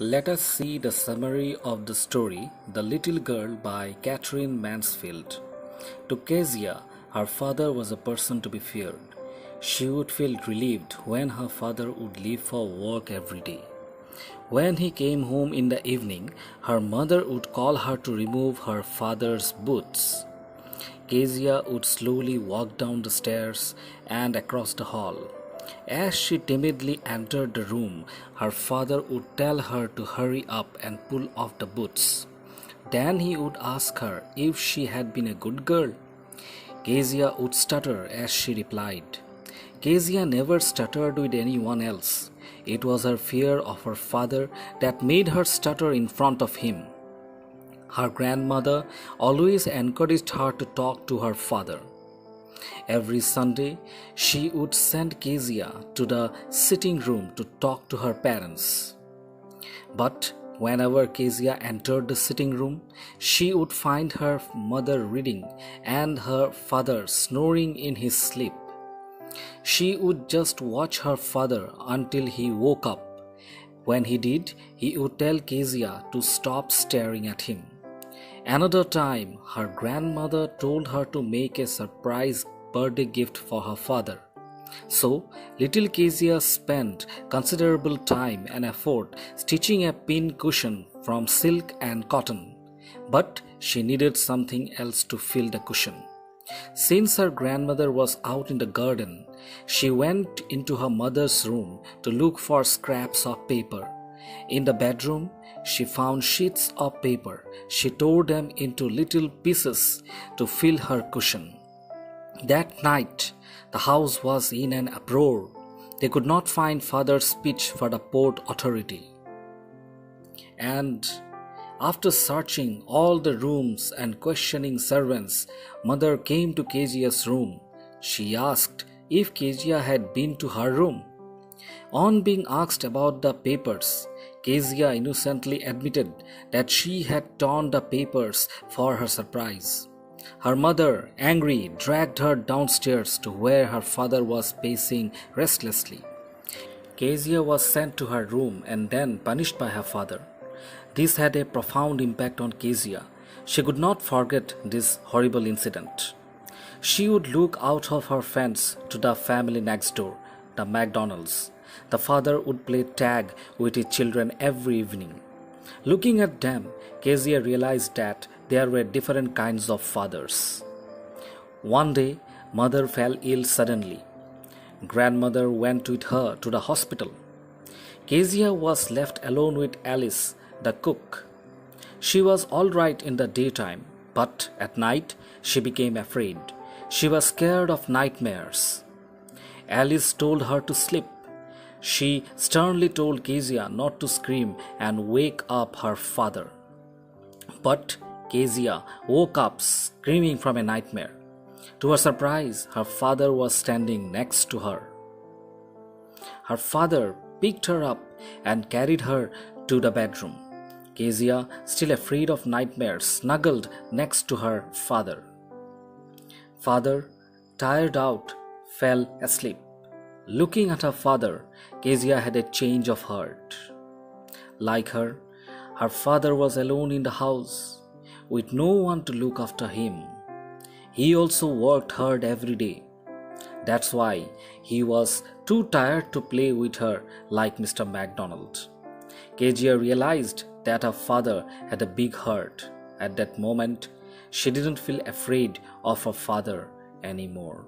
Let us see the summary of the story The Little Girl by Catherine Mansfield. To Kezia, her father was a person to be feared. She would feel relieved when her father would leave for work every day. When he came home in the evening, her mother would call her to remove her father's boots. Kezia would slowly walk down the stairs and across the hall. As she timidly entered the room, her father would tell her to hurry up and pull off the boots. Then he would ask her if she had been a good girl. Kezia would stutter as she replied. Kezia never stuttered with anyone else. It was her fear of her father that made her stutter in front of him. Her grandmother always encouraged her to talk to her father. Every Sunday, she would send Kezia to the sitting room to talk to her parents. But whenever Kezia entered the sitting room, she would find her mother reading and her father snoring in his sleep. She would just watch her father until he woke up. When he did, he would tell Kezia to stop staring at him. Another time, her grandmother told her to make a surprise birthday gift for her father. So, little Kezia spent considerable time and effort stitching a pin cushion from silk and cotton. But she needed something else to fill the cushion. Since her grandmother was out in the garden, she went into her mother's room to look for scraps of paper. In the bedroom, she found sheets of paper. She tore them into little pieces to fill her cushion. That night, the house was in an uproar. They could not find father's speech for the Port Authority. And after searching all the rooms and questioning servants, mother came to Kezia's room. She asked if Kezia had been to her room. On being asked about the papers, Kezia innocently admitted that she had torn the papers for her surprise. Her mother, angry, dragged her downstairs to where her father was pacing restlessly. Kezia was sent to her room and then punished by her father. This had a profound impact on Kezia. She could not forget this horrible incident. She would look out of her fence to the family next door, the McDonalds. The father would play tag with his children every evening. Looking at them, Kezia realized that there were different kinds of fathers. One day, mother fell ill suddenly. Grandmother went with her to the hospital. Kezia was left alone with Alice, the cook. She was all right in the daytime, but at night she became afraid. She was scared of nightmares. Alice told her to sleep. She sternly told Kezia not to scream and wake up her father. But Kezia woke up screaming from a nightmare. To her surprise, her father was standing next to her. Her father picked her up and carried her to the bedroom. Kezia, still afraid of nightmares, snuggled next to her father. Father, tired out, fell asleep. Looking at her father, Kezia had a change of heart. Like her father was alone in the house, with no one to look after him. He also worked hard every day. That's why he was too tired to play with her like Mr. McDonald. Kezia realized that her father had a big heart. At that moment, she didn't feel afraid of her father anymore.